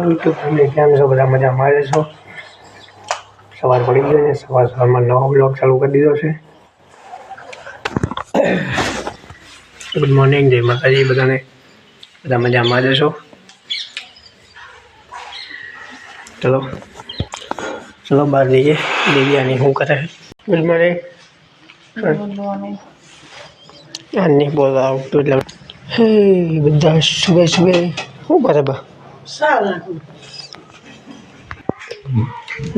YouTube family કેમ છો? બધા મજામાં રહેશો? સવાર પડી ગયો છે, સવારમાં નવો બ્લોગ ચાલુ કરી દીધો છે. ગુડ મોર્નિંગ, જય માતાજી બધાને. બધા મજામાં રહેશો? ચલો બહાર જઈએ. દિવ્યાની શું કરે? Good morning. આની બોલ આવતું એટલે હે બધા સુબે શું કરે બા?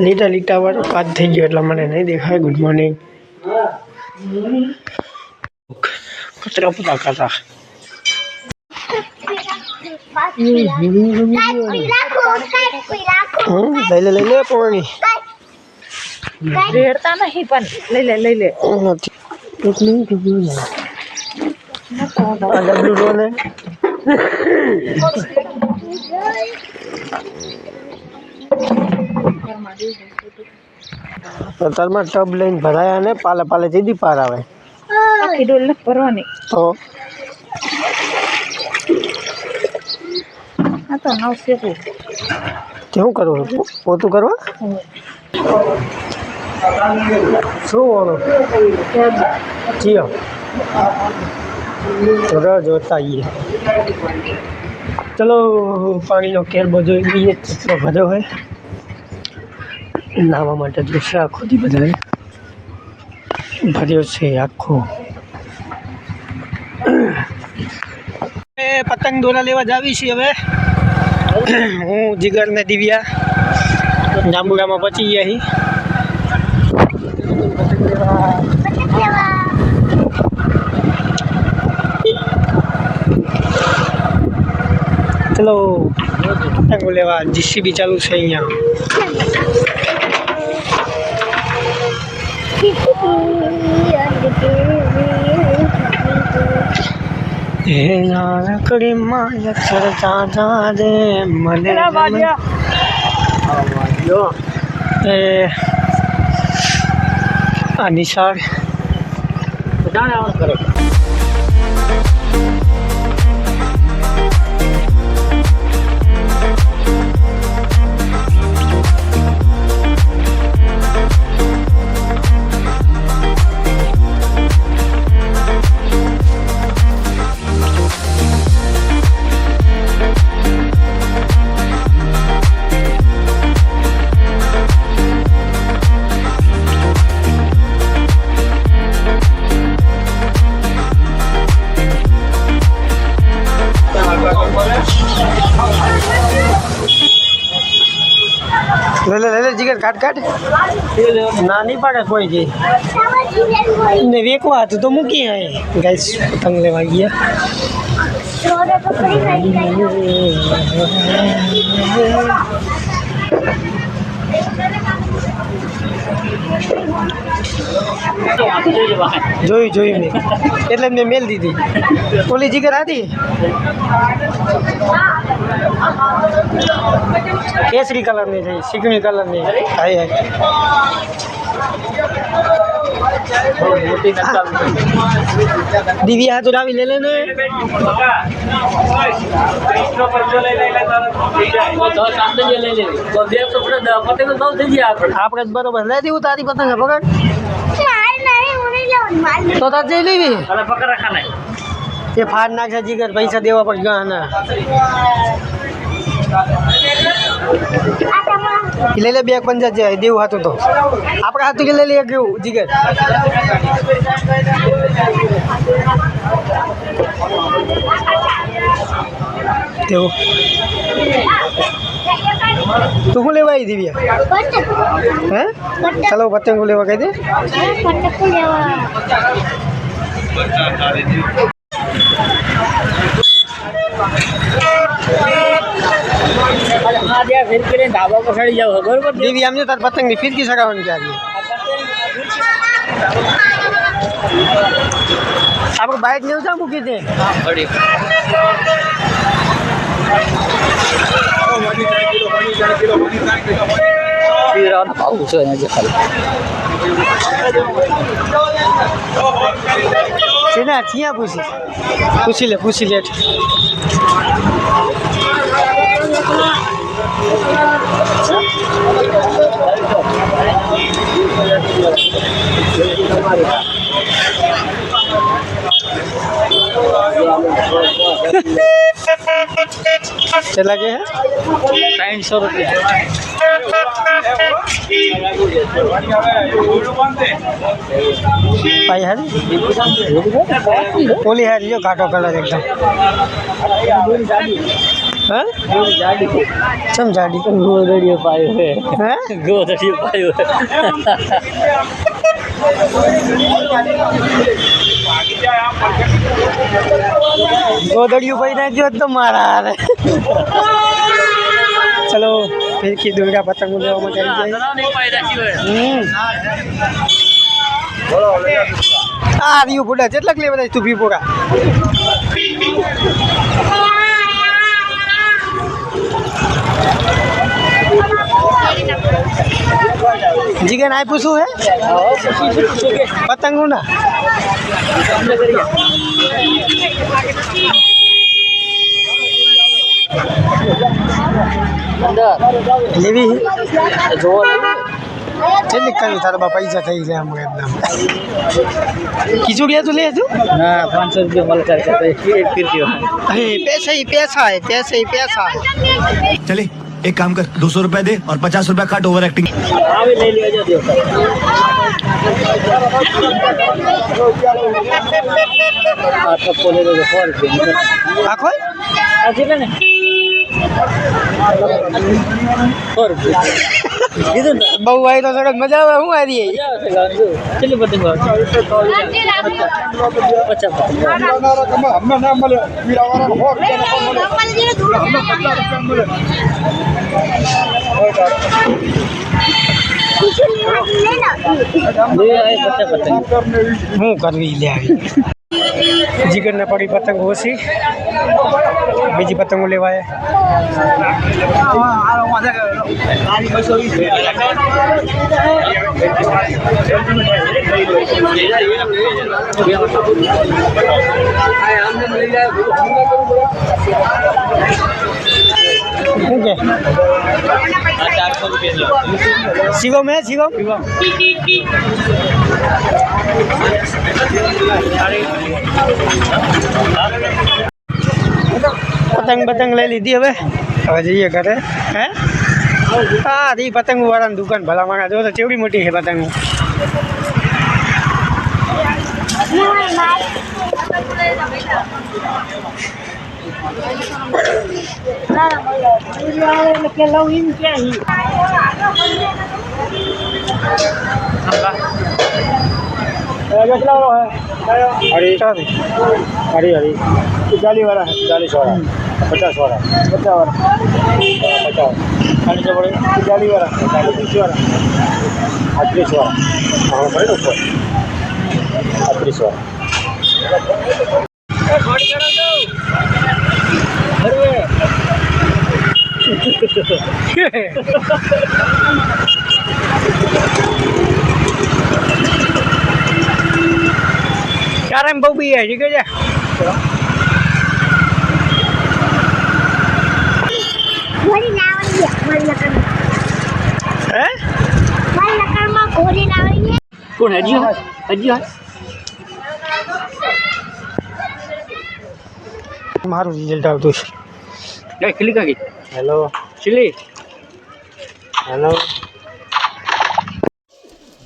લીટા વાળો કાચ થઈ ગયો એટલે મને નહીં દેખાય. Good morning. કચરા પોતા કરતા લઈ લે પાણી રેડતા નહીં પણ લઈ લે ડબલું લો ને. તારમાં ટબ લઈને ભરાયા ને પાલે સીધી પાર આવે. આખી ડોલ નથી ભરવાની તો આ તો નાવ શેકું શું કરવું? પોતું કરવા શું વાળું જીઓ જોતા આવીએ. ચલો પાણીનો કેરબો જોઈ લઈએ કેટલો ભર્યો હોય. નાહવા માટે જોશે આખો દી બધાએ ભર્યો છે આખો. પતંગ દોરા લેવા જ આવી છીએ હવે. હું જીગર ને દિવ્યા જાંબુડામાં પહોંચી ગયા છીએ. ચલો પતંગો લેવા. જીસીબી ચાલુ છે અહીંયા. નાનકડી માય ચરતા રે મને આ નિશાળ કરે. લે જીગર કાટ ના નહીં પાડે કોઈ જઈ ને વેકવા હતું તો મૂકી આય. ગાઈસ પતંગ લેવા ગયા. જોયું મેં એટલે મેં મેલ દીધી. ઓલી જીગર હતી કેસરી કલરની થઈ, ચીકણી કલરની. હાય દિવ્યા હાથ ઉડાવી લે ને. આપણે બરોબર લઈ દેવું. તારી પતંગ પકડ તો તાર જઈ લેવી. એ ફાડ નાખશે જીગર, પૈસા દેવા પડે ગાના. લઈ લે 250 જાય દેવું હતું તો આપણે હાથું કે લઈ લે કેવું જીગર. તેવું તું શું લેવા આવી દિવ્યા? હે ચાલો પતંગ લેવા કહી દે. ધાબા પર ચડી જાવ બરોબર. દેવી આમ તાર પતંગ ની ફિરકી સગાવવાની ક્યાં આપણે બાઇક ને જા મૂકી દે. પૂછી લે. चला गया है 300 रुपया पाई हरी ओली हरी जो घाटो कलर एकदम हाँ चम जाडी गोदड़ियो पायो है हाँ गोदड़ियो पायो है गोदड़ियों भाई ने जो तो मारा है चलो फिर की दुर्गा पतंग लेवा में चली जाए आ रियो बुढ़ा जेटलक लेवा जाय तू भी पूरा जिगन आई पूछू है पतंग ना લેવી જોવો કેટલી કઈ તારા બા પૈસા થઈ જાય આમ એકદમ ખીચુડિયા તો લે તું हाँ 500 रुपया मल करके फिर दियो पैसा ही पैसा है पैसा ही पैसा है चले एक काम कर 200 रुपया दे और 50 रुपया काट ओवर एक्टिंग आवे ले लिया जा दियो आ तो बोले दो 4 रुपया आखो अजी ने 4 रुपया इधर બહુ આવી તો સરસ મજા આવે હું આવી चलिए पतंग 50 હું કરવી લે આવી જીગર ને પડી પતંગ ઓછી બીજી પતંગો લેવાય शिवम है शिवम पतंग पतंग ले लीधी હવે હવે જઈએ ઘરે હે આ રી પતંગ વાળાની દુકાન ભલા માણા જો તો કેવડી મોટી છે પતંગ हरी हरी हरी 40 वाला है 40 वाला 50 वाला 50 वाला 50 खाली से बड़े 40 वाला 30 वाला 38 वाला हाँ बड़े ऊपर 38 वाला यार हम बहु भी है ठीक है कौन है जी मारू रिजल्ट આવતું છે ए क्लिक आ गई हेलो चिली हेलो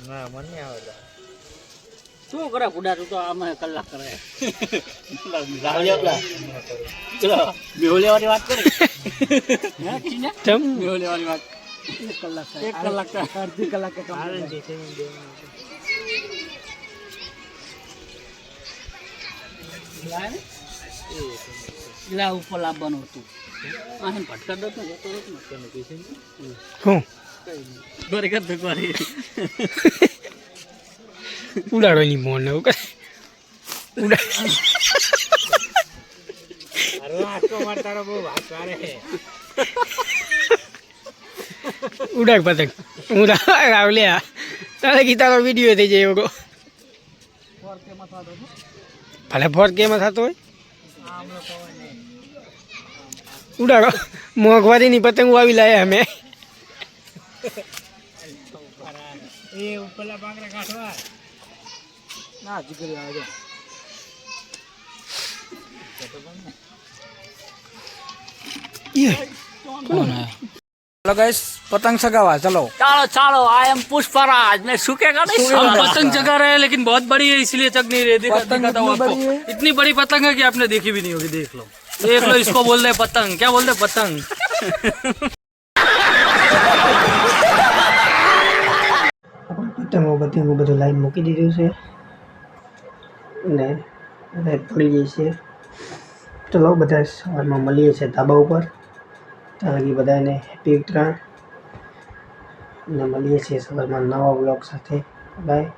ના મને આવડે શું કરે બુડા તું તો આમાં કલાક કરે ચલો બેહોલે વાળી વાત કરી હે ચીને તમ બેહોલે વાળી વાત 1 કલાક અડધી કલાક કામ લા ઉપર લાવવાનું હતું આને ભટકા દો તો જતો રહો ને પૈસે હું ઘરે કર તો કરી ઉડાડવાની મોન ને ઉડા અરે આટો માર તારો બહુ વાત કરે હે ઉડાડ પતંગ ઉડા આવલ્યા તારે ગીતાનો વિડિયો થઈ જાય એવો ભલે ફોર કેમ થતો હોય ઉડાડો મોંઘવારીની પતંગો આવી લાયા અમે એ ઉપરલા પાંખરા કાઢવા ના જીગરી આવે ચલો ગાઈસ पतंग चगावा चलो चलो चलो आई एम पुष्पराज मैं सूखेगा नहीं हम पतंग जगा रहे हैं लेकिन बहुत बड़ी है इसलिए चग नहीं रही दिखाता हूँ आपको इतनी बड़ी पतंग है कि आपने देखी भी नहीं होगी देख लो इसको बोल रहे पतंग क्या बोल रहे पतंग પતંગો બધું લાઈન મૂકી દીધું છે ને રાત પડી ગઈ છે ચલો બધા સવારમાં મળીએ છીએ ધાબા ઉપર ત્યાં લગી બધાને હેપી ઉત્તરાયણ ને મળીએ છીએ સવારમાં નવા બ્લોગ સાથે બાય